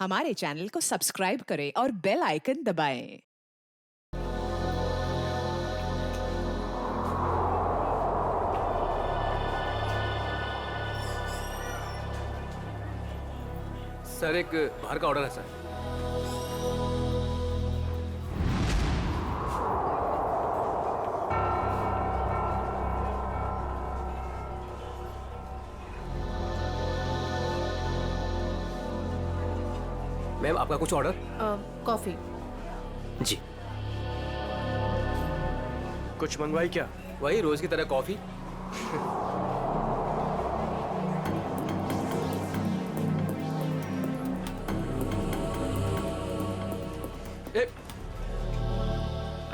हमारे चैनल को सब्सक्राइब करें और बेल आइकन दबाएं। सर एक बाहर का ऑर्डर है सर। मैम आपका कुछ ऑर्डर? कॉफी। जी। कुछ मंगवाई क्या? वही रोज की तरह कॉफी।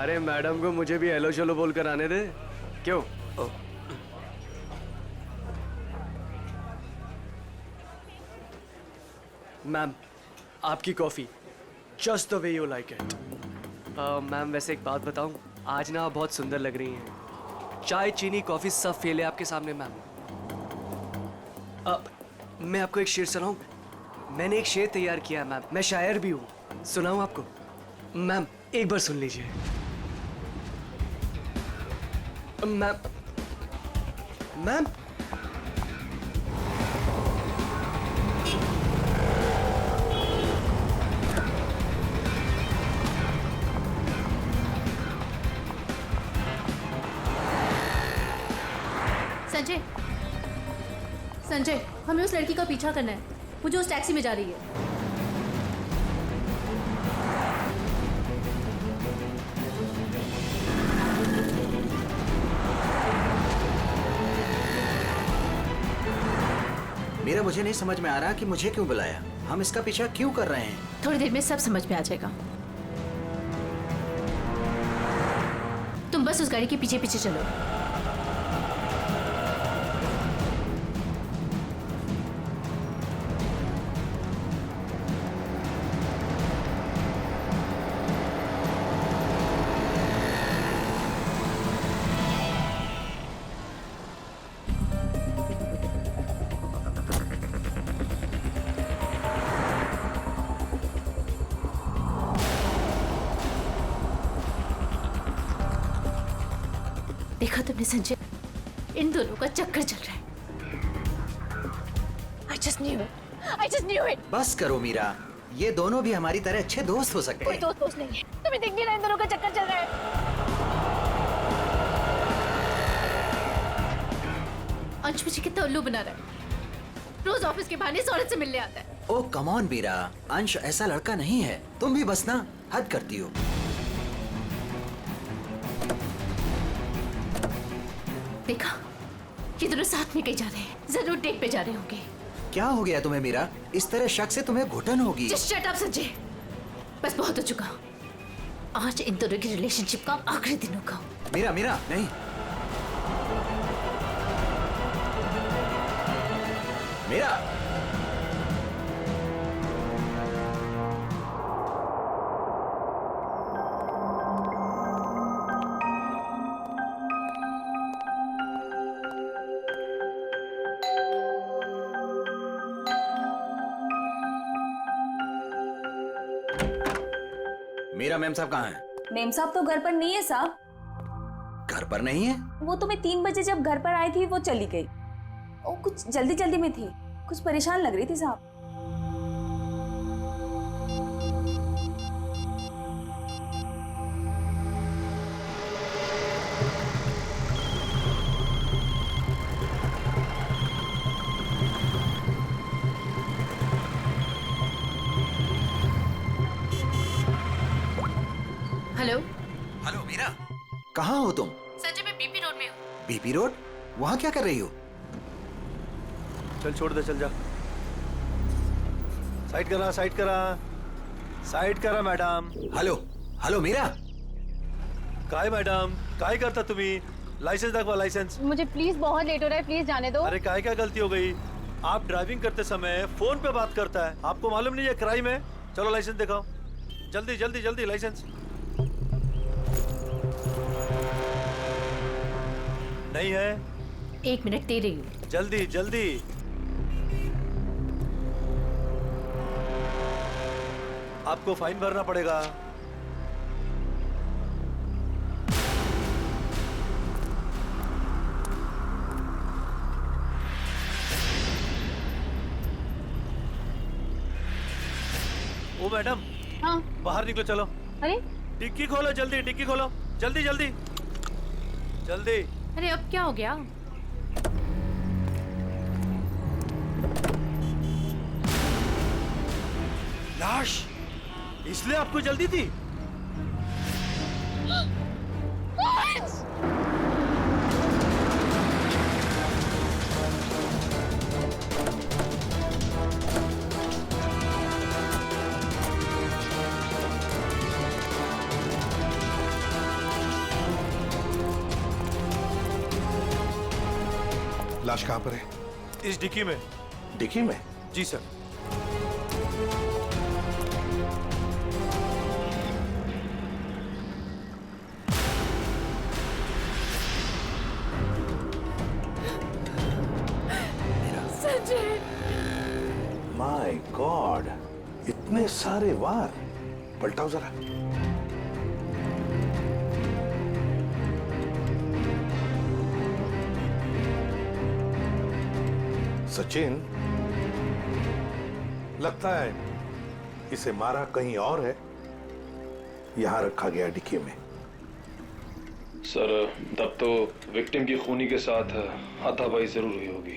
अरे मैडम को मुझे भी हेलो चलो बोल कर आने दे। क्यों? मैम आपकी coffee just the way you like it. Ma'am वैसे एक बात बताऊं, आज ना आप बहुत सुंदर लग रही हैं। चाय चीनी कॉफी सब फेल है आपके सामने मैम। अब मैं आपको एक शेर सुनाऊं। मैंने एक शेर तैयार किया है मैम, मैं शायर भी हूं। सुनाऊं आपको? मैम एक बार सुन लीजिए। मैम मैम संजय, संजय, हमें उस लड़की का पीछा करना है। वो जो उस टैक्सी में जा रही है। मेरा मुझे नहीं समझ में आ रहा कि मुझे क्यों बुलाया। हम इसका पीछा क्यों कर रहे हैं? थोड़ी देर में सब समझ में आ जाएगा। तुम बस उस गाड़ी के पीछे पीछे चलो। देखा तुमने संजय, इन दोनों का चक्कर चल रहा है। I just knew it. I just knew it. बस करो मीरा, ये दोनों भी हमारी तरह अच्छे दोस्त हो सकते कोई हैं। दोस्त नहीं है। तुम्हें दिख नहीं रहा इन दोनों का चक्कर चल रहा है। अंश मुझे कितना उल्लू बना रहा है। रोज ऑफिस के बहाने इस औरत से मिलने आता है। ओ कम ऑन मीरा, अंश ऐसा लड़का नहीं है। तुम भी बस ना हद करती हो। देखा, ये दोनों साथ में कहीं जा रहे हैं। जरूर डेट पे जा रहे होंगे। क्या हो गया तुम्हें मीरा? इस तरह शक से तुम्हें घुटन होगी। Just shut up Sanjay. बस बहुत हो चुका। आज इन दोनों की रिलेशनशिप का आखिरी दिन होगा। मीरा मीरा नहीं। मीरा मीरा मैम साहब कहाँ हैं? मेम साहब तो घर पर नहीं है साहब। घर पर नहीं है? वो तो मैं 3 बजे जब घर पर आई थी वो चली गई। वो कुछ जल्दी जल्दी में थी, कुछ परेशान लग रही थी साहब। हेलो हेलो मीरा, कहाँ हो तुम? संजय, मैं बीपी रोड में हूँ। BP road? वहाँ क्या कर रही हो? चल छोड़ दे, चल जा। साइड करा, साइड करा, साइड करा मैडम। हेलो हेलो मीरा, काय मैडम, काय करता तुम्ही? लाइसेंस दाखवा, लाइसेंस। मुझे प्लीज बहुत लेट हो रहा है, प्लीज जाने दो। अरे काय क्या गलती हो गई? आप ड्राइविंग करते समय फोन पे बात करता है, आपको मालूम नहीं है क्राइम है? चलो लाइसेंस दिखाओ, जल्दी जल्दी जल्दी लाइसेंस। नहीं है? 1 मिनट दे रही हूँ। जल्दी जल्दी। आपको फाइन भरना पड़ेगा। ओ मैडम, हाँ बाहर निकलो, चलो। अरे डिक्की खोलो जल्दी, डिक्की खोलो जल्दी जल्दी जल्दी। अरे अब क्या हो गया? लाश, इसलिए आपको जल्दी थी? लाश कहाँ पर है? इस डिक्की में। डिक्की में? जी सर। माय गॉड, इतने सारे वार। पलटाओ जरा। सचिन, लगता है इसे मारा कहीं और है, यहां रखा गया डिक्की में। सर, तब तो विक्टिम की खूनी के साथ हाथापाई जरूर हुई होगी।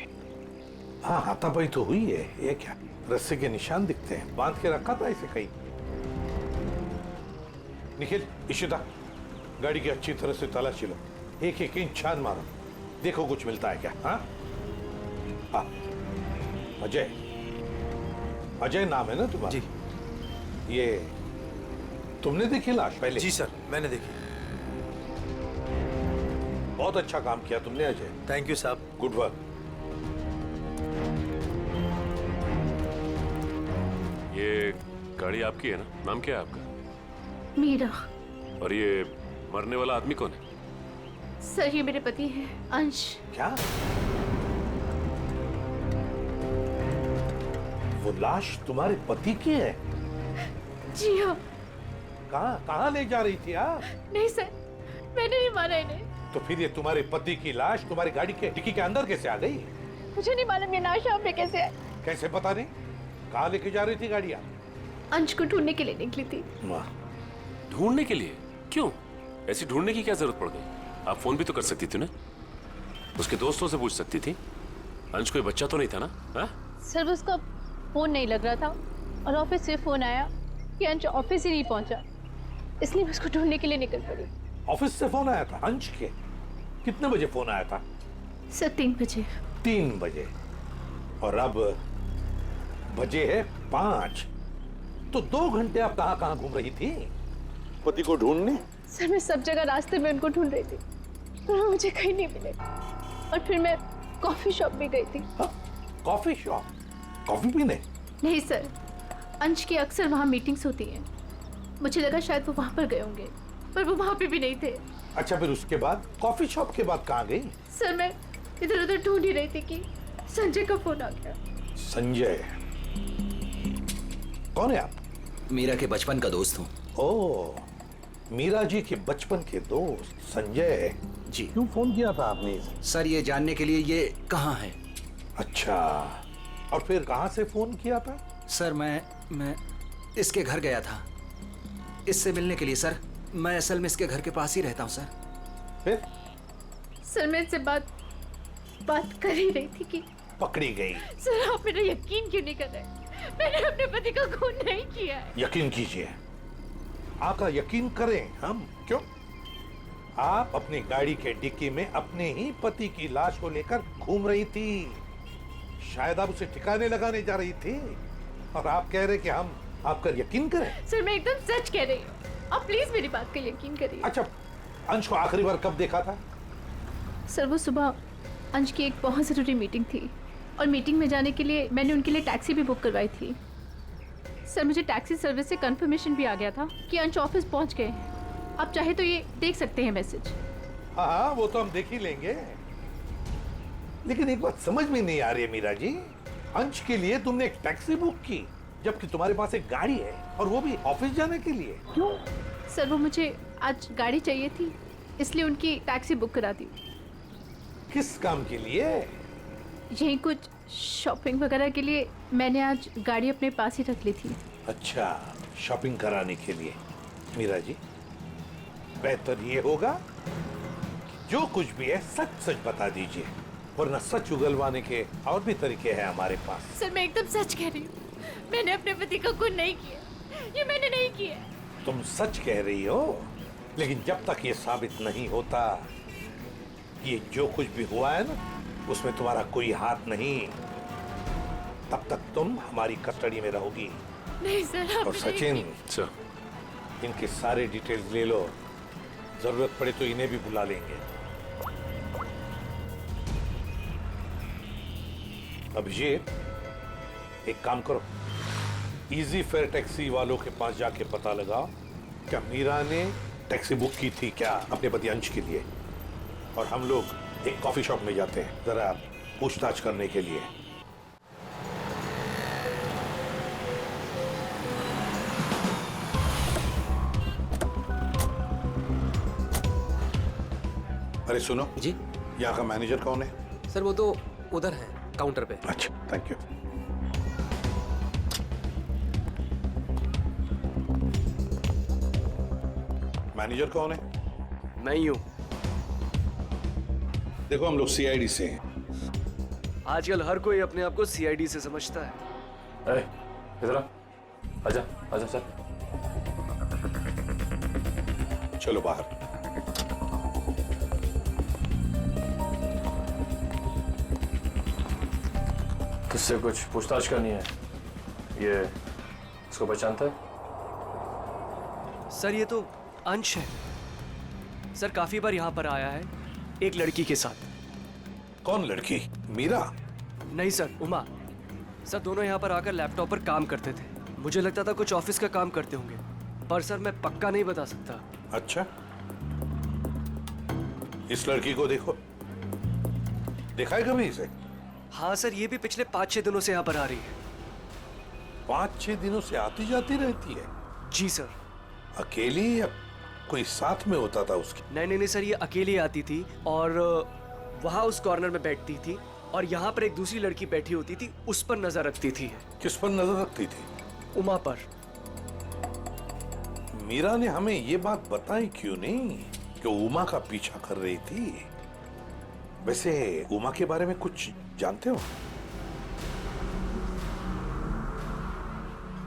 हाँ, हाथापाई तो हुई है। ये क्या, रस्से के निशान दिखते हैं, बांध के रखा था इसे कहीं। निखिल, इशिता, गाड़ी की अच्छी तरह से तलाशी लो, एक एक इंच छान मारो, देखो कुछ मिलता है क्या। हाँ हाँ, अजय, अजय नाम है ना तुम्हारा? जी। ये तुमने देखी लाश पहले? जी सर, मैंने देखी। बहुत अच्छा काम किया तुमने अजय। थैंक यू साहब। Good work. ये गाड़ी आपकी है ना? नाम क्या है आपका? मीरा। और ये मरने वाला आदमी कौन है? सर, ये मेरे पति हैं, अंश। क्या? वो लाश तुम्हारे पति की है? जी हाँ। कहाँ कहाँ ले जा रही थी आप? नहीं सर, मैंने नहीं मारा इन्हें। तो फिर ये तुम्हारे पति की लाश तुम्हारी गाड़ी के डिक्की के अंदर कैसे आ गई? मुझे नहीं मालूम ये लाश यहाँ पे कैसे है। कैसे पता नहीं? कहाँ लेके जा रही थी गाड़ी आप? अंश को ढूंढने के लिए निकली थी। वाह। ढूंढने के लिए? क्यों? ऐसी ढूंढने की क्या जरूरत पड़ गई? आप फोन भी तो कर सकती थी ना, उसके दोस्तों से पूछ सकती थी। अंश कोई बच्चा तो नहीं था ना? हा? सर, उसका फोन नहीं लग रहा था और ऑफिस से फोन आया कि अंश ऑफिस ही नहीं पहुंचा, इसलिए मैं उसको ढूंढने के लिए निकल पड़ी। ऑफिस से फोन आया था अंश के? कितने बजे फोन आया था? सर, 3 बजे। 3 बजे। और अब बजे है 5। तो 2 घंटे आप कहाँ कहाँ घूम रही थी पति को ढूंढने? सर, मैं सब जगह रास्ते में उनको ढूंढ रही थी, पर वो मुझे कहीं नहीं मिले। और फिर मैं कॉफी शॉप में गई थी। Coffee shop? कॉफी पीने? नहीं सर, अंश की अक्सर वहाँ मीटिंग्स होती हैं। मुझे लगा शायद वो वहाँ पर गए होंगे, पर वो वहाँ पे भी नहीं थे। अच्छा, फिर उसके बाद कॉफी शॉप के बाद कहाँ गई? सर, मैं इधर उधर ढूंढ ही रही थी कि संजय का फोन आ गया। संजय? कौन है आप? मीरा के बचपन का दोस्त हूँ। ओह, मीरा जी के बचपन के दोस्त संजय जी। क्यों फोन किया था आपने? सर, ये जानने के लिए ये कहाँ है। अच्छा, और फिर कहाँ से फोन किया था? सर, मैं इसके घर गया था इससे मिलने के लिए। सर, मैं असल में इसके घर के पास ही रहता हूँ सर। फिर? सर, मैं इससे बात कर ही रही थी कि पकड़ी गई। सर, आप मेरा यकीन क्यों नहीं कर रहे? मैंने अपने पति का खून नहीं किया है। यकीन कीजिए, आपका यकीन करें हम? क्यों? आप अपनी गाड़ी के डिक्की में अपने ही पति की लाश को लेकर घूम रही थी। शायद आप उसे ठिकाने लगाने जा रही थी, और आप कह रहे कि हम आपका यकीन करें? सर, मैं एकदम सच कह रही हूँ, आप प्लीज मेरी बात का यकीन करिए। अच्छा, अंश को आखिरी बार कब देखा था? सर, वो सुबह अंश की एक बहुत ज़रूरी मीटिंग थी, और मीटिंग में जाने के लिए मैंने उनके लिए टैक्सी भी बुक करवाई थी। सर, मुझे टैक्सी सर्विस से कंफर्मेशन भी आ गया था कि अंश ऑफिस पहुंच गए। आप चाहे तो ये देख सकते हैं मैसेज। हाँ, वो तो हम देख ही लेंगे, लेकिन एक बात समझ में नहीं आ रही है मीरा जी। अंश के लिए तुमने एक टैक्सी बुक की जबकि तुम्हारे पास एक गाड़ी है और वो भी ऑफिस जाने के लिए? क्यों? सर वो मुझे आज गाड़ी चाहिए थी, इसलिए उनकी टैक्सी बुक करा दी। किस काम के लिए? यही कुछ शॉपिंग वगैरह के लिए मैंने आज गाड़ी अपने पास ही रख ली थी। अच्छा, शॉपिंग कराने के लिए। मीरा जी, बेहतर ये होगा कि जो कुछ भी है सच सच बता दीजिए, वरना सच उगलवाने के और भी तरीके हैं हमारे पास। सर मैं एकदम सच कह रही हूँ, मैंने अपने पति का खून नहीं किया, ये मैंने नहीं किया। तुम सच कह रही हो, लेकिन जब तक ये साबित नहीं होता ये जो कुछ भी हुआ है ना, उसमें तुम्हारा कोई हाथ नहीं, तब तक तुम हमारी कस्टडी में रहोगी। नहीं सर, और सचिन, इनके सारे डिटेल्स ले लो, जरूरत पड़े तो इन्हें भी बुला लेंगे। अभिषेक, एक काम करो, इजी फेयर टैक्सी वालों के पास जाके पता लगाओ क्या मीरा ने टैक्सी बुक की थी क्या अपने पति अंश के लिए, और हम लोग एक कॉफी शॉप में जाते हैं जरा पूछताछ करने के लिए। अरे सुनो जी, यहाँ का मैनेजर कौन है? सर वो तो उधर है काउंटर पे। अच्छा, थैंक यू। मैनेजर कौन है? मैं ही हूँ। देखो हम लोग सीआईडी से हैं। आजकल हर कोई अपने आप को सीआईडी से समझता है। इधर आ, आजा आजा सर। चलो बाहर। किससे कुछ पूछताछ करनी है? ये इसको पहचानता है? सर ये तो अंश है। सर काफी बार यहाँ पर आया है एक लड़की के साथ। कौन लड़की? मीरा? नहीं सर, उमा। सर दोनों यहाँ पर आकर लैपटॉप पर काम करते थे। मुझे लगता था कुछ ऑफिस का काम करते होंगे, पर सर मैं पक्का नहीं बता सकता। अच्छा, इस लड़की को देखो, देखा है कभी इसे? हाँ सर, ये भी पिछले 5-6 दिनों से यहाँ पर आ रही है। 5-6 दिनों से आती जाती रहती है? जी सर। अकेली या कोई साथ में होता था उसके? नहीं सर, ये अकेली आती थी और वहाँ उस कॉर्नर में बैठती थी, और यहाँ पर एक दूसरी लड़की बैठी होती थी, उस पर नजर रखती थी। किस पर नजर रखती थी? उमा पर। मीरा ने हमें ये बात बताई क्यों नहीं कि उमा का पीछा कर रही थी? वैसे उमा के बारे में कुछ जानते हो?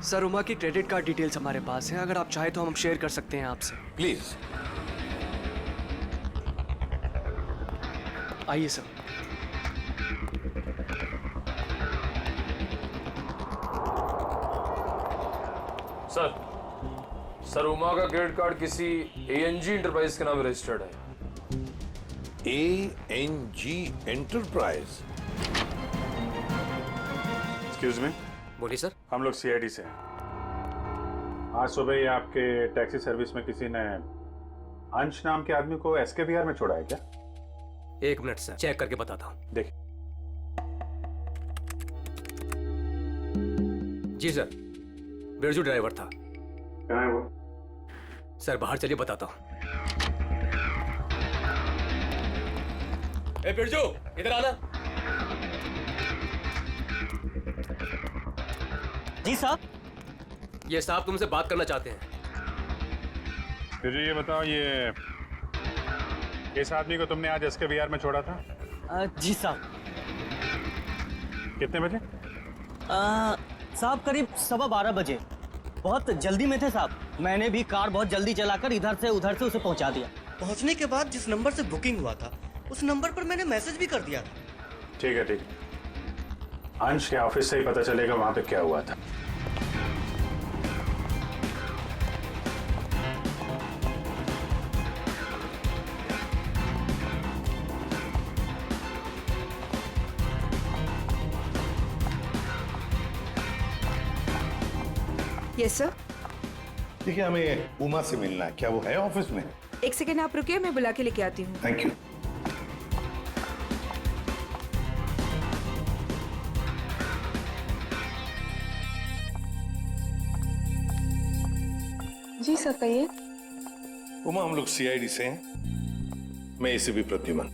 सर उमा की क्रेडिट कार्ड डिटेल्स हमारे पास हैं, अगर आप चाहे तो हम शेयर कर सकते हैं आपसे। प्लीज। आइए सर। सर उमा का क्रेडिट कार्ड किसी ANG इंटरप्राइज के नाम रजिस्टर्ड है। ANG enterprise? Excuse me. बोलिए सर। हम लोग CID से हैं। आज सुबह ही आपके टैक्सी सर्विस में किसी ने अंश नाम के आदमी को SK विहार में छोड़ा है क्या? एक मिनट सर, चेक करके बताता हूँ। देखिए। जी सर, बिरजू ड्राइवर था। कहाँ है वो? सर बाहर चलिए, बताता हूँ। ए बिरजू, इधर आना। जी साहब। ये साहब तुमसे बात करना चाहते हैं। फिर ये बताओ, ये इस आदमी को तुमने आज SK विहार में छोड़ा था? जी साहब। कितने बजे? साहब करीब 12:15 बजे। बहुत जल्दी में थे साहब, मैंने भी कार बहुत जल्दी चलाकर इधर से उधर से उसे पहुंचा दिया। पहुंचने के बाद जिस नंबर से बुकिंग हुआ था उस नंबर पर मैंने मैसेज भी कर दिया था। ठीक है, ठीक है। अंश के ऑफिस से ही पता चलेगा वहां पे क्या हुआ था। Yes sir. देखिए, हमें उमा से मिलना है। क्या वो है ऑफिस में? एक सेकेंड आप रुकिए, मैं बुला के लेके आती हूँ। Thank you. जी सर कहिए। उमा, हम लोग सीआईडी से हैं। मैं एसीपी प्रद्युमन।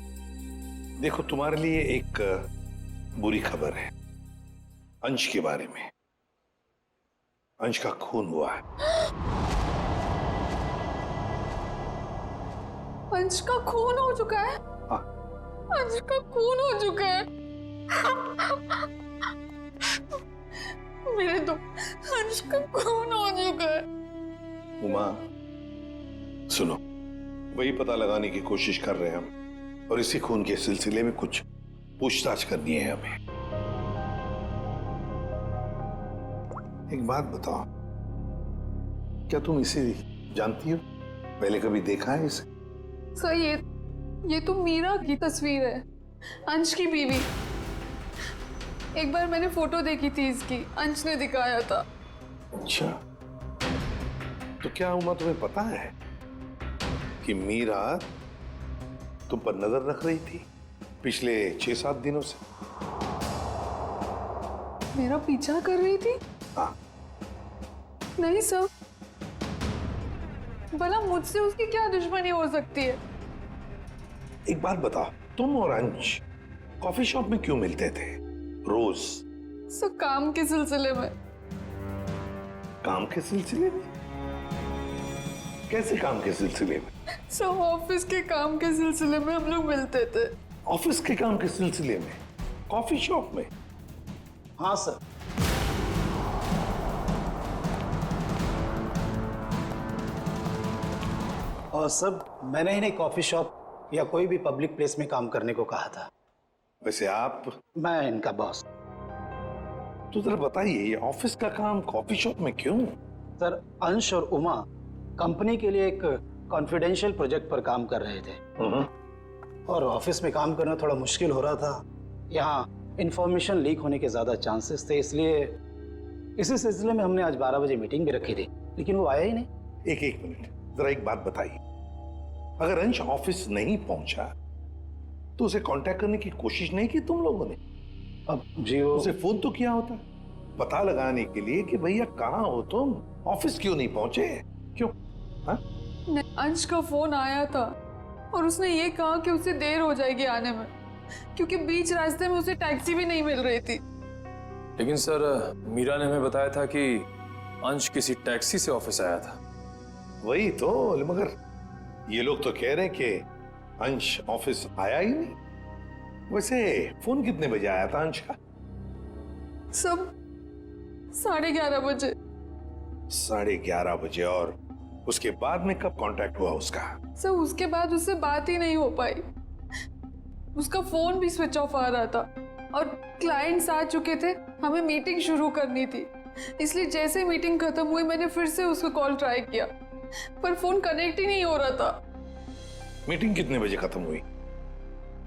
देखो, तुम्हारे लिए एक बुरी खबर है अंश के बारे में। अंश का खून हुआ है। अंश का खून हो चुका है? हाँ। अंश का खून हो चुका है। मेरे तो अंश का खून हो चुका है। उमा सुनो, वही पता लगाने की कोशिश कर रहे हैं हम, और इसी खून के सिलसिले में कुछ पूछताछ करनी है हमें। एक बात बताओ, क्या तुम इसे जानती हो? पहले कभी देखा है इसे? सर ये तो मीरा की तस्वीर है, अंश की बीवी। एक बार मैंने फोटो देखी थी इसकी, अंश ने दिखाया था। अच्छा, तो क्या उमा तुम्हें पता है कि मीरा तुम पर नजर रख रही थी पिछले 6-7 दिनों से? मेरा पीछा कर रही थी? हाँ। नहीं सर, भला मुझसे उसकी क्या दुश्मनी हो सकती है? एक बात बताओ, तुम और अंश कॉफी शॉप में क्यों मिलते थे रोज? सर काम के सिलसिले में। काम के सिलसिले में? कैसे काम के सिलसिले में? सर ऑफिस के काम के सिलसिले में हम लोग मिलते थे। ऑफिस के काम के सिलसिले में कॉफी शॉप में? हाँ सर। और सर, मैंने इन्हें कॉफी शॉप या कोई भी पब्लिक प्लेस में काम करने को कहा था। वैसे आप? मैं इनका बॉस। तो जरा बताइए, ये ऑफिस का काम कॉफी शॉप में क्यों? सर, अंश और उमा कंपनी के लिए एक कॉन्फिडेंशियल प्रोजेक्ट पर काम कर रहे थे, और ऑफिस में काम करना थोड़ा मुश्किल हो रहा था। यहाँ इंफॉर्मेशन लीक होने के ज्यादा चांसेस थे, इसलिए इसी सिलसिले में हमने आज 12 बजे मीटिंग भी रखी थी, लेकिन वो आया ही नहीं। एक मिनट, जरा एक बात बताइए, अगर अंश ऑफिस नहीं पहुंचा तो उसे कांटेक्ट करने की कोशिश नहीं की तुम लोगों ने? अब जी वो उसे फोन तो किया होता पता लगाने के लिए कि भैया कहाँ हो तुम, ऑफिस क्यों नहीं पहुंचे? क्यों? हाँ? अंश का फोन आया था और उसने ये कहा कि उसे देर हो जाएगी आने में, क्योंकि बीच रास्ते में उसे टैक्सी भी नहीं मिल रही थी। लेकिन सर, मीरा ने हमें बताया था कि अंश किसी टैक्सी से ऑफिस आया था। वही तो, मगर ये लोग तो कह रहे हैं कि अंश ऑफिस आया ही नहीं। वैसे फोन कितने बजे आया था अंश का? सब 11:30 बजे। 11:30 बजे, और उसके बाद में कब कांटेक्ट हुआ उसका? सर उसके बाद उससे बात ही नहीं हो पाई, उसका फोन भी स्विच ऑफ आ रहा था, और क्लाइंट्स आ चुके थे, हमें मीटिंग शुरू करनी थी, इसलिए जैसे मीटिंग खत्म हुई मैंने फिर से उसको कॉल ट्राई किया, पर फोन कनेक्ट ही नहीं हो रहा था। मीटिंग कितने बजे खत्म हुई?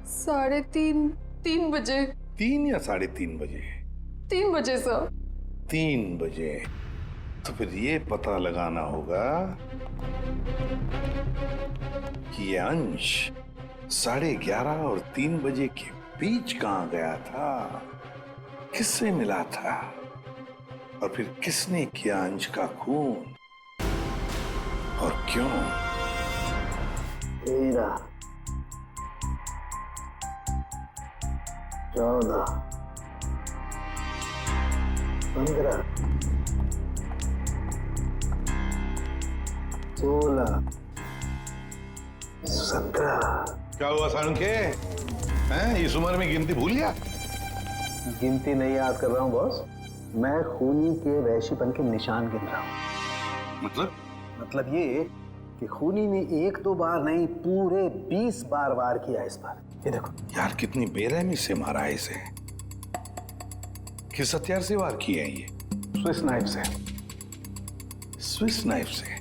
3:30 बजे। 3 या 3:30 बजे? 3 बजे सर। 3 बजे? तो फिर ये पता लगाना होगा कि ये अंश 11:30 और 3 बजे के बीच कहां गया था, किससे मिला था, और फिर किसने किया अंश का खून, और क्यों? 13, 14, 15, 16, 17। क्या हुआ सारंगे? हैं, इस उम्र में गिनती भूल गया? गिनती नहीं याद कर रहा हूँ बॉस, मैं खूनी के वहशीपन के निशान गिन रहा हूँ। मतलब ये कि खूनी ने 1-2 बार नहीं, पूरे 20 बार वार किया इस पर। ये देखो यार, कितनी बेरहमी से मारा है इसे। किस हथियार से वार किए हैं ये? स्विस नाइफ से। स्विस नाइफ से?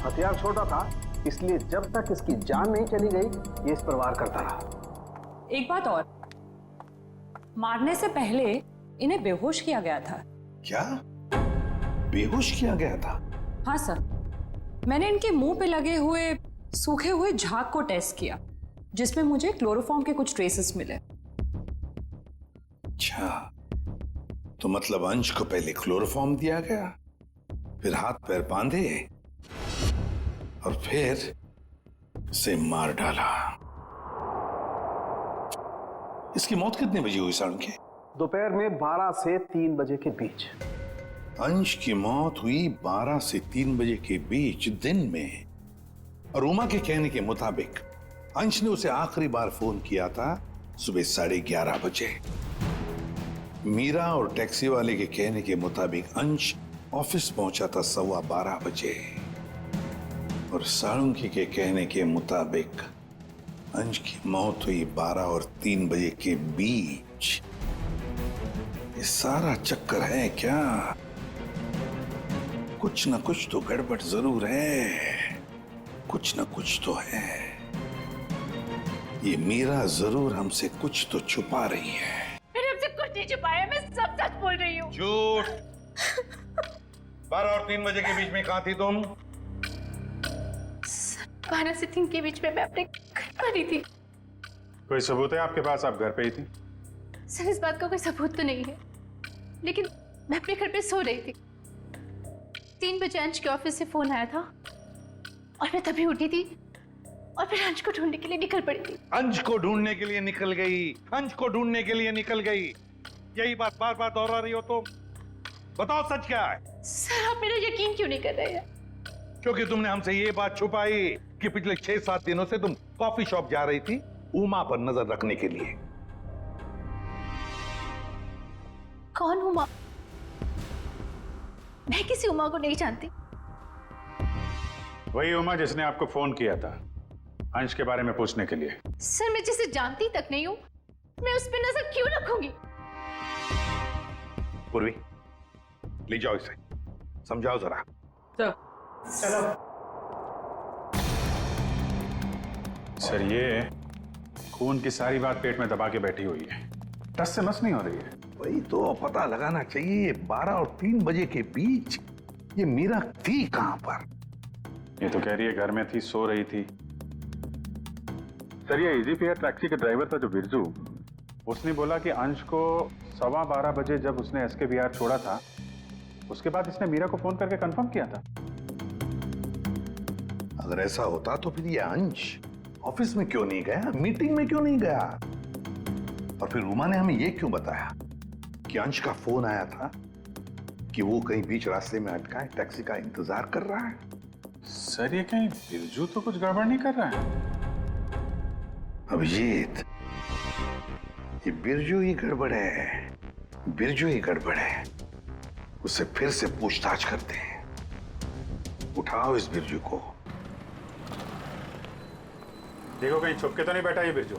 हथियार छोटा था, इसलिए जब तक इसकी जान नहीं चली गई ये इस पर वार करता रहा। एक बात और, मारने से पहले इन्हें बेहोश किया गया था। क्या बेहोश किया गया था? हाँ सर, मैंने इनके मुंह पे लगे हुए सूखे हुए झाग को टेस्ट किया, जिसमें मुझे क्लोरोफॉर्म के कुछ ट्रेसेस मिले। अच्छा, तो मतलब अंश को पहले क्लोरोफॉर्म दिया गया, फिर हाथ पैर बांधे और फिर उसे मार डाला। इसकी मौत कितने बजे हुई साढ़े के? दोपहर में 12 से 3 बजे के बीच। अंश की मौत हुई 12 से 3 बजे के बीच दिन में। और उमा के कहने के मुताबिक अंश ने उसे आखिरी बार फोन किया था सुबह 11:30 बजे। मीरा और टैक्सी वाले के कहने के मुताबिक अंश ऑफिस पहुंचा था 12:15 बजे। और साळुंकी के कहने के मुताबिक अंश की मौत हुई 12 और 3 बजे के बीच। ये सारा चक्कर है क्या? कुछ ना कुछ तो गड़बड़ जरूर है, कुछ ना कुछ तो है। ये मीरा जरूर हमसे कुछ तो छुपा रही है। मैंने हमसे कुछ नहीं छुपाया, मैं सब सच बोल रही हूँ। झूठ। 12 और 3 बजे के बीच में कहाँ थी तुम? 12 से 3 के बीच में मैं अपने घर पर ही थी। कोई सबूत है आपके पास? आप घर पे ही थी? सर इस बात का कोई सबूत तो नहीं है, लेकिन मैं अपने घर पे सो रही थी। 3 बजे अंश के ऑफिस से फोन आया था और मैं तभी उठी थी और फिर अंश को ढूंढने के लिए निकल पड़ी थी। अंश को ढूंढने के लिए निकल गई, अंश को ढूंढने के लिए निकल गई। यही बात बार बार दोहरा रही हो तो बताओ सच क्या है? सर आप मेरा यकीन क्यों नहीं कर रहे हैं? क्योंकि तुमने हमसे ये बात छुपाई कि पिछले 6-7 दिनों से तुम कॉफी शॉप जा रही थी उमा पर नजर रखने के लिए। कौन उमा? मैं किसी उमा को नहीं जानती। वही उमा जिसने आपको फोन किया था अंश के बारे में पूछने के लिए। सर मैं जिसे जानती तक नहीं हूँ, मैं उस पर नजर क्यों रखूंगी? पूर्वी ले जाओ इसे, समझाओ जरा। चलो। सर ये खून की सारी बात पेट में दबा के बैठी हुई है, टस से मस नहीं हो रही है। वही तो पता लगाना चाहिए 12 और 3 बजे के बीच ये मीरा थी कहां पर? ये तो कह रही है घर में थी, सो रही थी। सर ये इजी फेयर टैक्सी के ड्राइवर था जो बिरजू, उसने बोला कि अंश को 12:15 बजे जब उसने एसके बिहार छोड़ा था उसके बाद इसने मीरा को फोन करके कंफर्म किया था। अगर ऐसा होता तो फिर ये अंश ऑफिस में क्यों नहीं गया, मीटिंग में क्यों नहीं गया? और फिर उमा ने हमें ये क्यों बताया कि अंश का फोन आया था कि वो कहीं बीच रास्ते में अटका है, टैक्सी का इंतजार कर रहा है? सर ये कहीं बिरजू तो कुछ गड़बड़ नहीं कर रहा है? अभिजीत ये बिरजू ही गड़बड़ है, बिरजू ही गड़बड़ है। उससे फिर से पूछताछ करते हैं। उठाओ इस बिरजू को। देखो कहीं छुप के तो नहीं बैठा ये बिरजू।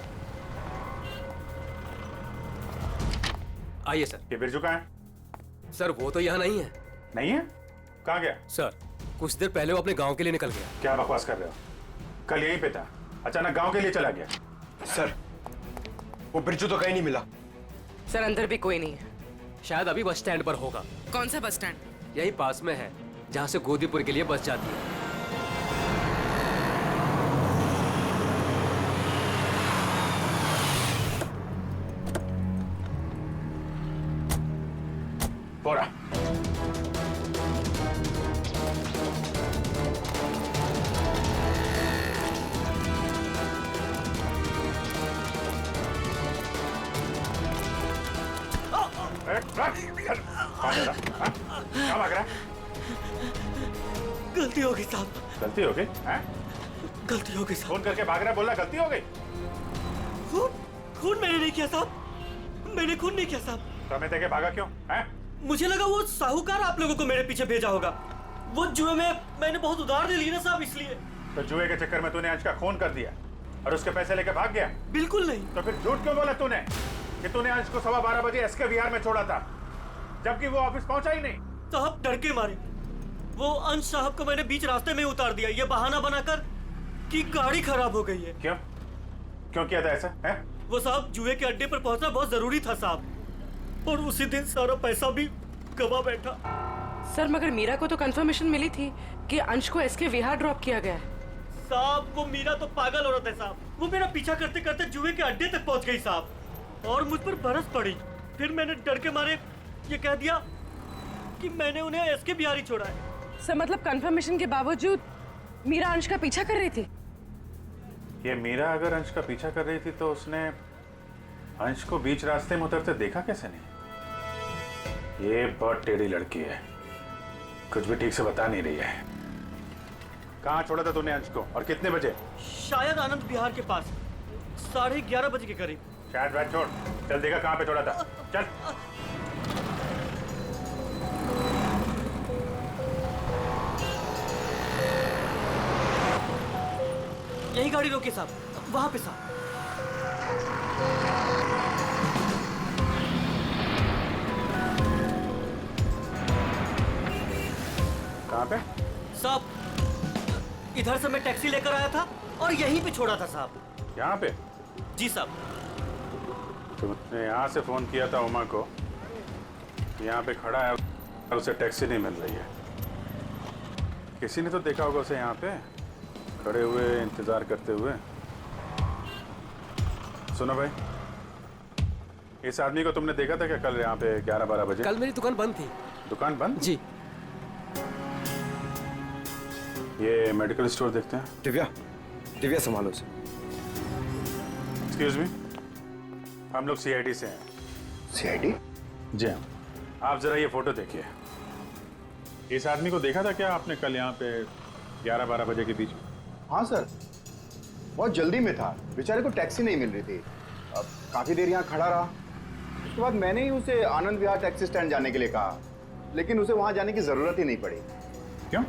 आइए सर। ये बिरजू कहाँ है? सर वो तो यहाँ नहीं है। नहीं है? कहाँ गया? सर कुछ देर पहले वो अपने गांव के लिए निकल गया। क्या बकवास कर रहे हो? कल यहीं पे था, अचानक गांव के लिए चला गया। सर वो बिरजू तो कहीं नहीं मिला। सर अंदर भी कोई नहीं है। शायद अभी बस स्टैंड पर होगा। कौन सा बस स्टैंड? यही पास में है जहाँ से गोदीपुर के लिए बस जाती है। बोरा क्या भाग रहा है? गलती हो गई साहब। गलती हो गई? गलती हो गई साहब। फोन करके भाग रहा है, बोला गलती हो गई। खून मैंने नहीं किया साहब, मैंने खून नहीं किया साहब। तो हमें देखे भागा क्यों? मुझे लगा वो साहूकार आप लोगों को मेरे पीछे भेजा होगा। वो जुए में मैंने बहुत उधार ले ली ना साहब, इसलिए। तो जुए के चक्कर में तूने अंश का खून कर दिया और उसके पैसे लेके भाग गया? बिल्कुल नहीं। तो फिर झूठ क्यों बोला तूने कि तूने अंश को 12:15 बजे एसके बिहार में छोड़ा था जबकि वो ऑफिस पहुंचा ही नहीं? साहब डर के मारे वो अंश साहब को मैंने बीच रास्ते में उतार दिया, ये बहाना बनाकर कि गाड़ी खराब हो गई है। क्यों क्यों किया था ऐसा है? वो साहब जुए के अड्डे पर पहुंचना बहुत जरूरी था साहब, और उसी दिन सारा पैसा भी गवा बैठा। सर मगर मीरा को तो कंफर्मेशन मिली थी कि अंश को एसके विहार ड्रॉप किया गया है। साहब वो मीरा तो पागल औरत है साहब, वो मेरा पीछा करते करते जुए के अड्डे तक पहुंच गई साहब और मुझ पर बरस पड़ी। फिर मैंने डर के मारे ये कह दिया कि मैंने उन्हें एसके बिहार ही छोड़ा है। सर मतलब कंफर्मेशन के बावजूद मीरा अंश का पीछा कर रही थी। ये मीरा अगर अंश का पीछा कर रही थी तो उसने अंश को बीच रास्ते में उतरते देखा कैसे नहीं? ये बहुत टेढ़ी लड़की है, कुछ भी ठीक से बता नहीं रही है। कहाँ छोड़ा था तूने अंश को और कितने बजे? शायद आनंद विहार के पास 11:30 बजे के करीब। शायद बात छोड़, चल देखा कहाँ पे छोड़ा था, चल। यही गाड़ी रोकी साहब, वहां पे साहब। कहाँ पे? साहब इधर से मैं टैक्सी लेकर आया था और यहीं पे छोड़ा था साहब। यहाँ पे? जी साहब। तुमने यहाँ से फोन किया था उमा को, यहाँ पे खड़ा है और उसे टैक्सी नहीं मिल रही है। किसी ने तो देखा होगा उसे यहाँ पे खड़े हुए इंतजार करते हुए। सुनो भाई, इस आदमी को तुमने देखा था क्या कल यहाँ पे 11-12 बजे? कल मेरी दुकान बंद थी। दुकान बंद? जी। ये मेडिकल स्टोर देखते हैं। दिव्या संभालो उसे। एक्सक्यूज मी, हम लोग सीआईडी से हैं। सीआईडी? जी हाँ। आप जरा ये फोटो देखिए। इस आदमी को देखा था क्या आपने कल यहाँ पे 11-12 बजे के बीच में? हाँ सर, बहुत जल्दी में था, बेचारे को टैक्सी नहीं मिल रही थी। अब काफी देर यहाँ खड़ा रहा। उसके बाद मैंने ही उसे आनंद विहार टैक्सी स्टैंड जाने के लिए कहा, लेकिन उसे वहाँ जाने की जरूरत ही नहीं पड़ी। क्यों?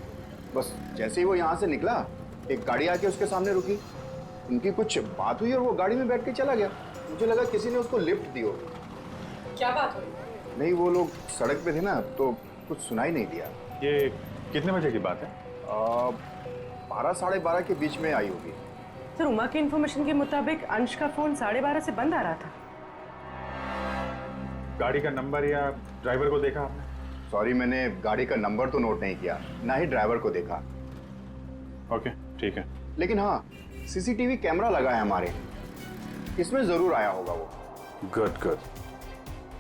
बस जैसे ही वो यहाँ से निकला, एक गाड़ी आके उसके सामने रुकी। उनकी कुछ बात हुई और वो गाड़ी में बैठ के चला गया। मुझे लगा किसी ने उसको लिफ्ट दी होगी। क्या बात हुई? नहीं, वो लोग सड़क पे थे ना, तो कुछ सुनाई नहीं दिया। ये कितने बजे की बात है? 12-12:30 के बीच में आई होगी। सर उमा की इन्फॉर्मेशन के मुताबिक अंश का फोन 12:30 से बंद आ रहा था। गाड़ी का नंबर या ड्राइवर को देखा आपने? सॉरी, मैंने गाड़ी का नंबर तो नोट नहीं किया, ना ही ड्राइवर को देखा। ओके, ठीक है। लेकिन हाँ, सीसीटीवी कैमरा लगा है हमारे, इसमें जरूर आया होगा वो। Good good.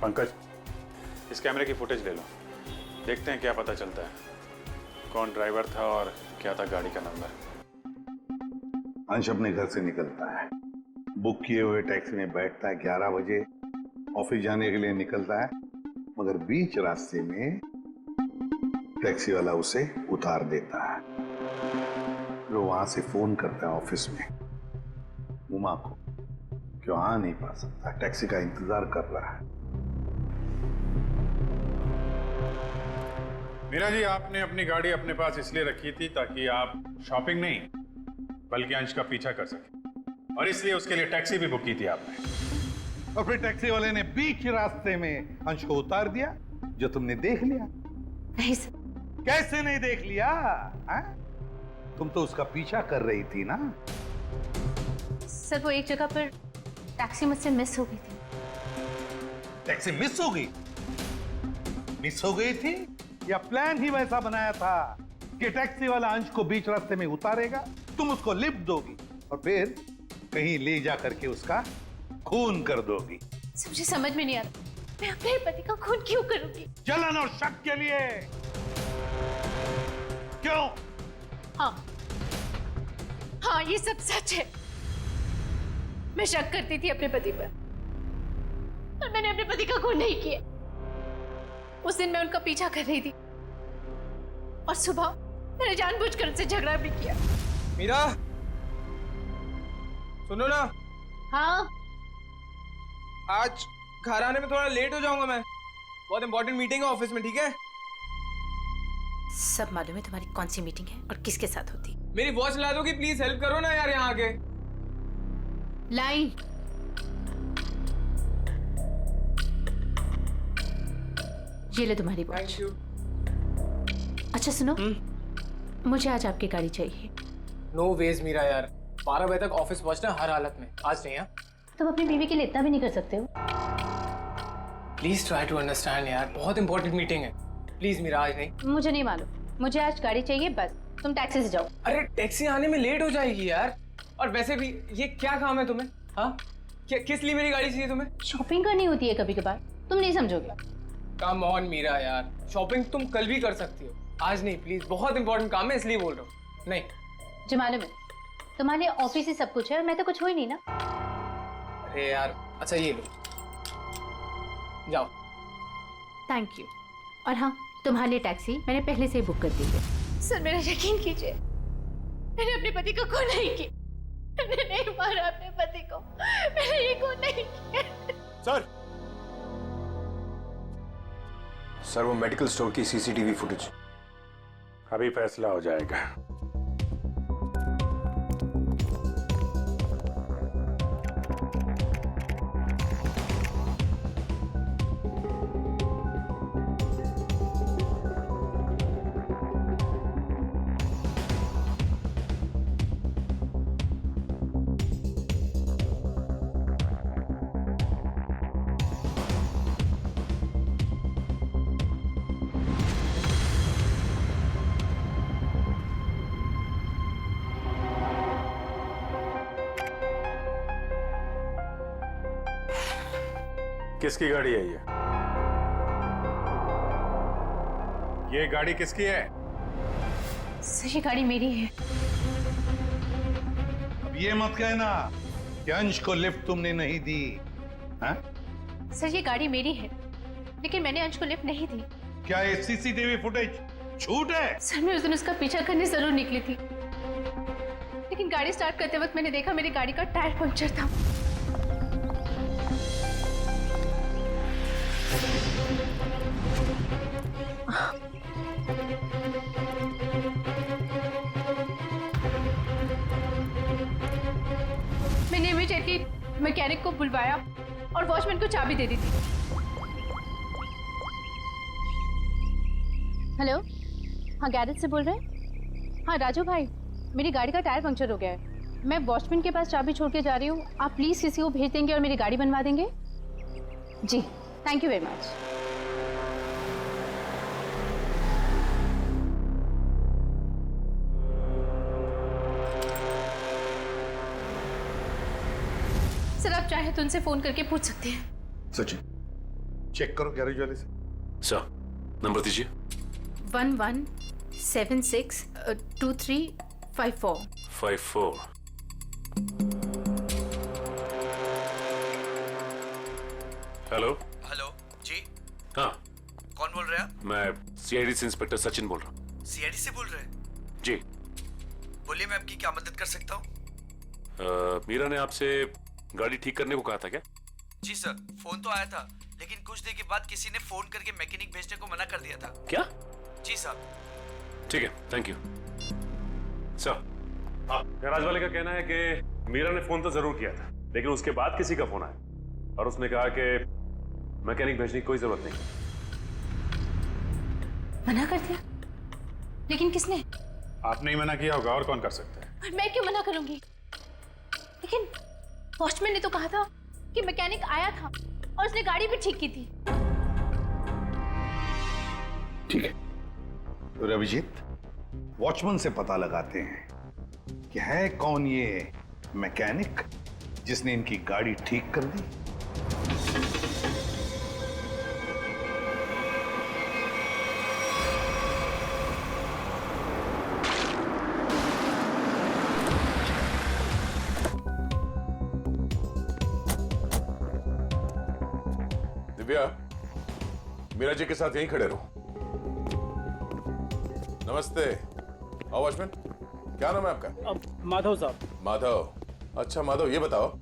पंकज, इस कैमरे की फुटेज ले लो, देखते हैं क्या पता चलता है, कौन ड्राइवर था और क्या था गाड़ी का नंबर। अंश अपने घर से निकलता है, बुक किए हुए टैक्सी में बैठता है, 11 बजे ऑफिस जाने के लिए निकलता है, मगर बीच रास्ते में टैक्सी वाला उसे उतार देता है। फिर वहां से फोन करता है ऑफिस में उमा को, क्यों आ नहीं पा सकता, टैक्सी का इंतजार कर रहा है। मीरा जी, आपने अपनी गाड़ी अपने पास इसलिए रखी थी ताकि आप शॉपिंग नहीं बल्कि अंश का पीछा कर सके, और इसलिए उसके लिए टैक्सी भी बुक की थी आपने। और फिर टैक्सी वाले ने बीच रास्ते में अंश को उतार दिया, जो तुमने देख लिया। नहीं सर। कैसे नहीं देख लिया? तुम तो उसका पीछा कर रही थी ना। सर वो एक जगह पर टैक्सी मुझसे मिस हो गई थी। टैक्सी मिस हो गई? मिस हो गई थी या प्लान ही वैसा बनाया था कि टैक्सी वाला अंश को बीच रास्ते में उतारेगा, तुम उसको लिफ्ट दोगी और फिर कहीं ले जा करके उसका खून कर दोगी? मुझे समझ में नहीं आ रहा, मैं अपने पति का खून क्यों करूंगी? जलन और शक के लिए। क्यों? हाँ ये सब सच है। मैं शक करती थी अपने पति पर, और मैंने अपने पति का खून नहीं किया। उस दिन मैं उनका पीछा कर रही थी और सुबह मैंने जानबूझकर उनसे झगड़ा भी किया। मीरा, सुनो ना। हाँ? आज घर आने में थोड़ा लेट हो जाऊंगा मैं, बहुत इंपॉर्टेंट मीटिंग है ऑफिस में, ठीक है? सब मालूम है तुम्हारी कौन सी मीटिंग है और किसके साथ होती। मेरी वॉच ला दो कि प्लीज हेल्प करो ना यार यहाँ आके। लाइन। ये ले तुम्हारी वॉच। अच्छा सुनो, मुझे आज आपकी गाड़ी चाहिए। नो वेज मीरा यार, 12 बजे तक ऑफिस पहुंचना हर हालत में, आज नहीं। तुम अपनी बीवी के लिए इतना भी नहीं कर सकते हो? प्लीज ट्राई टू अंडरस्टैंड यार, बहुत इंपॉर्टेंट मीटिंग है। प्लीज मीरा, आज नहीं। मुझे नहीं मालूम, मुझे आज गाड़ी चाहिए बस। तुम टैक्सी से जाओ। अरे टैक्सी आने में लेट हो जाएगी यार, और वैसे भी ये क्या काम है तुम्हें? हाँ, क्या किस लिए मेरी गाड़ी चाहिए तुम्हें? शॉपिंग करनी होती है कभी कभार, तुम नहीं समझोगे। कम ऑन मीरा यार, शॉपिंग तुम कल भी कर सकती हो, आज नहीं प्लीज, बहुत इंपॉर्टेंट काम है इसलिए बोल रहा हूँ। नहीं जो मालूम है तुम्हारे ऑफिस ही सब कुछ है और मैं तो कुछ हो ही नहीं ना। अरे यार, अच्छा ये लो, जाओ। Thank you. और हाँ, तुम्हारे लिए टैक्सी मैंने पहले से ही बुक कर दी है। सर मेरा यकीन कीजिए, मैंने अपने पति को खून नहीं की, मैंने नहीं मारा अपने पति को, मैंने ये खून नहीं किया। सर वो मेडिकल स्टोर की सीसीटीवी फुटेज। अभी फैसला हो जाएगा। किसकी गाड़ी है ये गाड़ी किसकी है? सर ये गाड़ी मेरी है। अब ये मत कहना कि अंश को लिफ्ट तुमने नहीं दी। हाँ? सर ये गाड़ी मेरी है, लेकिन मैंने अंश को लिफ्ट नहीं दी। क्या ये सीसीटीवी फुटेज झूठ है? सर मैं उस दिन उसका पीछा करने जरूर निकली थी, लेकिन गाड़ी स्टार्ट करते वक्त मैंने देखा मेरी गाड़ी का टायर पंक्चर था। मैंने इमीडिएटली मैकेनिक को बुलवाया और वॉचमैन को चाबी दे दी थी। हेलो, हाँ गैरेज से बोल रहे हैं? हाँ राजू भाई, मेरी गाड़ी का टायर पंक्चर हो गया है, मैं वॉचमैन के पास चाबी छोड़ के जा रही हूँ, आप प्लीज़ किसी को भेज देंगे और मेरी गाड़ी बनवा देंगे? जी thank you very much. Sir आप चाहे तो उनसे फोन करके पूछ सकते हैं। सचिन चेक करो गैरेज वाले से। सर नंबर दीजिए। 11762354। हेलो। हेलो जी। हाँ कौन बोल रहे हैं आप? मैं सीआईडी से इंस्पेक्टर सचिन बोल रहा हूँ। सीआईडी से बोल रहे हैं? जी बोलिए, मैं आपकी क्या मदद कर सकता हूँ? मीरा ने आपसे गाड़ी ठीक करने को कहा था क्या? जी सर, फोन तो आया था, लेकिन कुछ देर के बाद किसी ने फोन करके मैकेनिक भेजने को मना कर दिया था। क्या? जी सर। ठीक है, थैंक यू सर। गैराज वाले का कहना है कि मीरा ने फोन तो जरूर किया था, लेकिन उसके बाद किसी का फोन आया और उसने कहा कि मैकेनिक भेजने की कोई जरूरत नहीं। मना कर दिया? लेकिन किसने? आपने ही मना किया होगा, और कौन कर सकता है? और मैं क्यों मना करूंगी? लेकिन वॉचमैन ने तो कहा था कि मैकेनिक आया था और उसने गाड़ी भी ठीक की थी। ठीक है, तो अभिजीत वॉचमैन से पता लगाते हैं कि है कौन ये मैकेनिक जिसने इनकी गाड़ी ठीक कर दी। दिव्या, मीरा जी के साथ यहीं खड़े रहो। नमस्ते। आओ वॉचमैन, क्या नाम है आपका? माधव साहब। माधव, अच्छा माधव ये बताओ,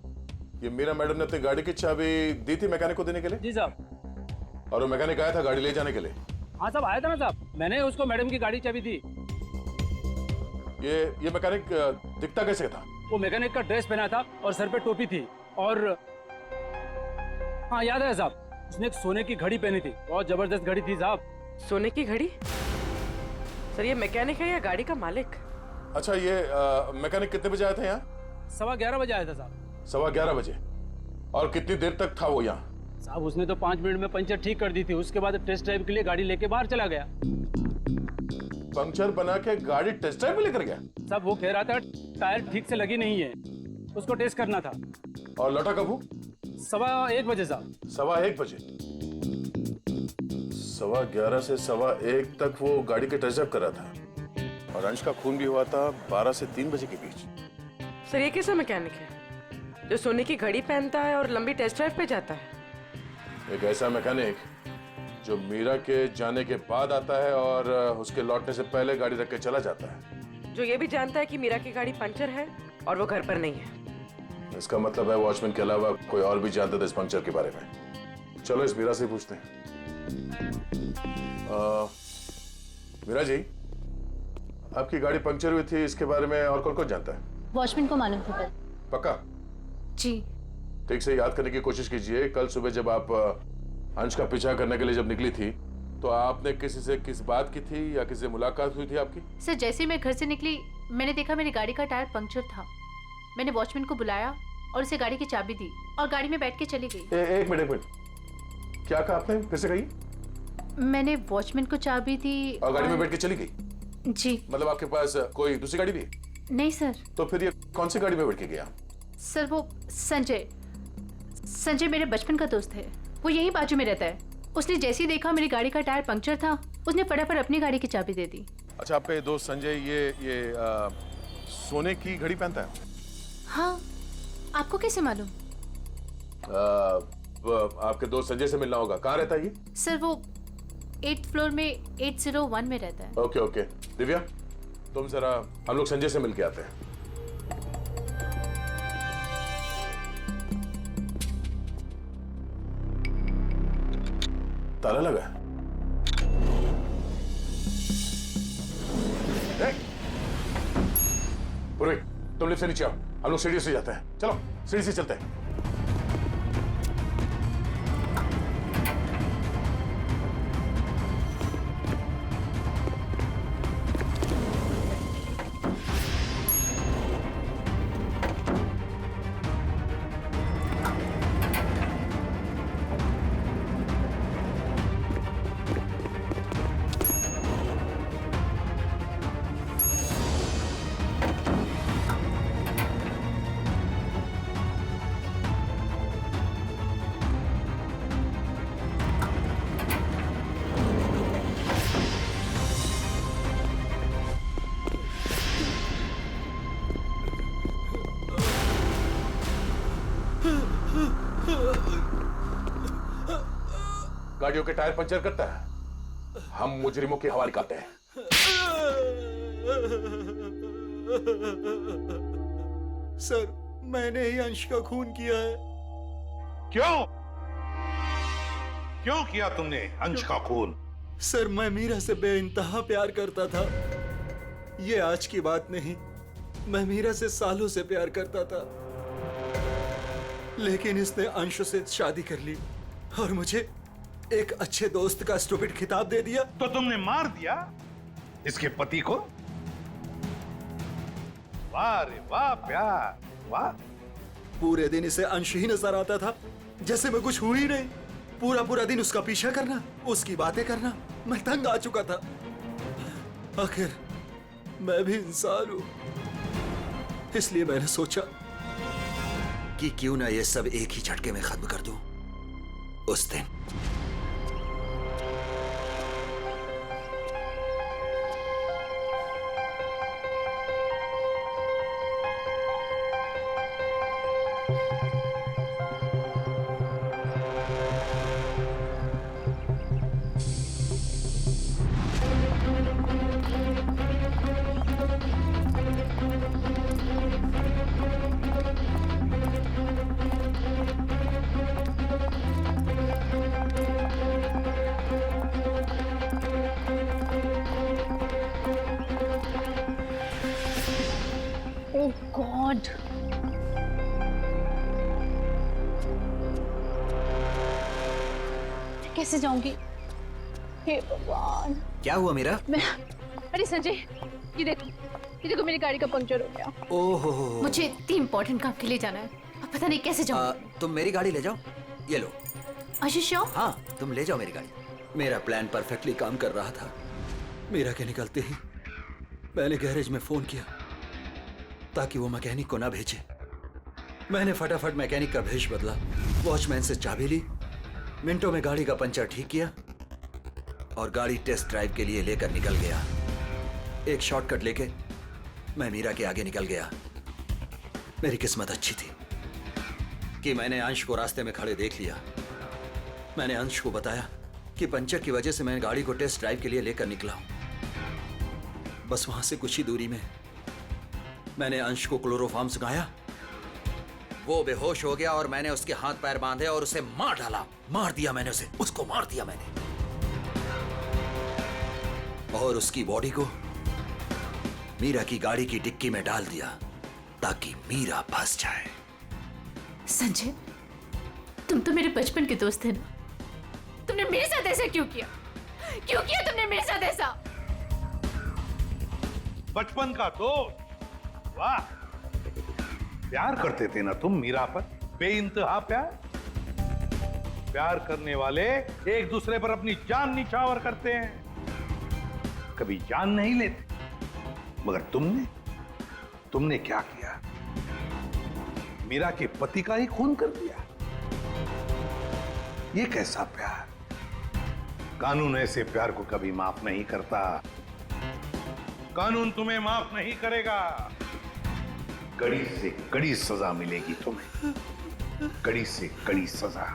ये मीरा मैडम ने अपनी गाड़ी की चाबी दी थी मैकेनिक को देने के लिए? जी साहब। और वो मैकेनिक आया था गाड़ी ले जाने के लिए? हाँ साहब आया था ना साहब, मैंने उसको मैडम की गाड़ी चाबी दी। ये मैकेनिक दिखता कैसे था? वो मैकेनिक का ड्रेस पहना था और सर पे टोपी थी, और हाँ याद है साहब, उसने एक सोने की घड़ी पहनी थी, बहुत जबरदस्त घड़ी थी साहब। सोने की घड़ी? सर ये मैकेनिक है या गाड़ी का मालिक? अच्छा ये मैकेनिक कितने बजे आया था यहाँ? 11:15 बजे आया था साहब। 11:15 बजे? और कितनी देर तक था वो यहाँ? साहब उसने तो 5 मिनट में पंचर ठीक कर दी थी, उसके बाद टेस्ट ड्राइव के लिए गाड़ी लेके बाहर चला गया। पंक्चर बना के गाड़ी टेस्ट ड्राइव में लेकर गया? साहब वो कह रहा था टायर ठीक से लगी नहीं है, उसको टेस्ट करना था। और लौटा कब वो? 1:15 बजे साहब। 1:15 बजे? 11:15 से 1:15 तक वो गाड़ी के टेस्ट ड्राइव कर रहा था और अंश का खून भी हुआ था 12 से 3 बजे के बीच। सर ये कैसा मैकेनिक है जो सोने की घड़ी पहनता है और लंबी टेस्ट ड्राइव पे जाता है? एक ऐसा मैकेनिक जो मीरा के जाने के बाद आता है और उसके लौटने से पहले गाड़ी रख के चला जाता है, जो ये भी जानता है कि मीरा की गाड़ी पंचर है और वो घर पर नहीं है। इसका मतलब है वॉचमैन के अलावा कोई और भी जानता था इस पंक्चर के बारे में। चलो इस मीरा से पूछते हैं। मीरा जी, आपकी गाड़ी पंक्चर हुई थी, इसके बारे में और कौन कौन जानता है? वॉचमैन को मालूम था। पक्का? जी। ठीक से याद करने की कोशिश कीजिए। कल सुबह जब आप अंश का पीछा करने के लिए जब निकली थी तो आपने किसी से किस बात की थी या किसी से मुलाकात हुई थी आपकी? सर जैसे ही मैं घर से निकली मैंने देखा मेरी गाड़ी का टायर पंक्चर था। मैंने वॉचमैन को बुलाया और उसे गाड़ी की चाबी दी और गाड़ी में बैठ के चली गई। एक मिनट, क्या कहा आपने? फिर से कहिए। मैंने वॉचमैन को चाबी दी और गाड़ी में बैठ के चली गई? जी। मतलब आपके पास कोई दूसरी गाड़ी भी? नहीं सर। तो फिर ये कौन सी गाड़ी में बैठ के गया? सर वो संजय मेरे बचपन का दोस्त है, वो यही बाजू में रहता है। उसने जैसे ही देखा मेरी गाड़ी का टायर पंक्चर था उसने फटाफट अपनी गाड़ी की चाबी दे दी। अच्छा, आपके दोस्त संजय ये सोने की घड़ी पहनता है? हाँ, आपको कैसे मालूम? आपके दोस्त संजय से मिलना होगा। कहाँ रहता है ये? सर वो 8th फ्लोर में 801 में रहता है। ओके। दिव्या, तुम जरा हम लोग संजय से मिल के आते हैं। ताला लगा है। पूर्वी, तुम लिफ्ट से नीचे आओ, हम लोग सीढ़ी से जाते हैं। चलो सीढ़ी से चलते हैं। गाड़ियों के टायर पंचर करता है, हम मुजरिमों के हवाले करते हैं। सर, मैंने ही अंश का खून किया है। क्यों किया तुमने अंश का खून? सर, मैं मीरा से बेइंतहा प्यार करता था। ये आज की बात नहीं, मैं मीरा से सालों से प्यार करता था, लेकिन इसने अंश से शादी कर ली और मुझे एक अच्छे दोस्त का स्टूपिड खिताब दे दिया। तो तुमने मार दिया इसके पति को? वाह रे वाह, प्यार, वाह। पूरे दिन इसे अंश ही नजर आता था, जैसे मैं कुछ हुई नहीं। पूरा दिन उसका पीछा करना, उसकी बातें करना, मैं तंग आ चुका था। आखिर मैं भी इंसान हूं, इसलिए मैंने सोचा कि क्यों ना ये सब एक ही झटके में खत्म कर दूं। उस दिन गॉड, कैसे जाऊंगी? हे भगवान, क्या हुआ मीरा? अरे संजय, ये देखो मेरी गाड़ी का पंक्चर हो गया। ओहो, मुझे इतनी इंपॉर्टेंट काम के लिए जाना है, अब पता नहीं कैसे जाऊंगी। तुम मेरी गाड़ी ले जाओ, ये लो। श्योर? हाँ, तुम ले जाओ मेरी गाड़ी। मेरा प्लान परफेक्टली काम कर रहा था। मीरा के निकलते ही मैंने गैरेज में फोन किया ताकि वो मैकेनिक को ना भेजे। मैंने फटाफट मैकेनिक का भेष बदला, वॉचमैन से चाबी ली, मिनटों में गाड़ी का पंचर ठीक किया और गाड़ी टेस्ट ड्राइव के लिए लेकर निकल गया। एक शॉर्टकट लेके मैं मीरा के आगे निकल गया। मेरी किस्मत अच्छी थी कि मैंने अंश को रास्ते में खड़े देख लिया। मैंने अंश को बताया कि पंचर की वजह से मैं गाड़ी को टेस्ट ड्राइव के लिए लेकर निकला हूं। बस वहां से कुछ ही दूरी में मैंने अंश को क्लोरोफॉर्म सुखाया। वो बेहोश हो गया और मैंने उसके हाथ पैर बांधे और उसे मार डाला। मार दिया मैंने उसे, उसको मार दिया मैंने, और उसकी बॉडी को मीरा की गाड़ी की डिक्की में डाल दिया ताकि मीरा फंस जाए। संजय, तुम तो मेरे बचपन के दोस्त थे ना। तुमने मेरे साथ ऐसा क्यों किया? क्यों किया तुमने मेरे साथ ऐसा? बचपन का दोस्त? वाह, प्यार करते थे ना तुम मीरा पर, बेइंतहा प्यार। प्यार करने वाले एक दूसरे पर अपनी जान निछावर करते हैं, कभी जान नहीं लेते। मगर तुमने क्या किया? मीरा के पति का ही खून कर दिया। ये कैसा प्यार? कानून ऐसे प्यार को कभी माफ नहीं करता। कानून तुम्हें माफ नहीं करेगा। कड़ी से कड़ी सजा मिलेगी तुम्हें, कड़ी से कड़ी सजा।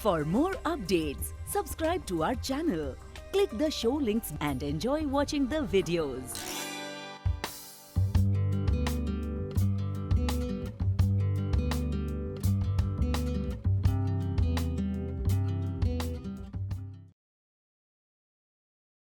For more updates, subscribe to our channel, click the show links and enjoy watching the videos.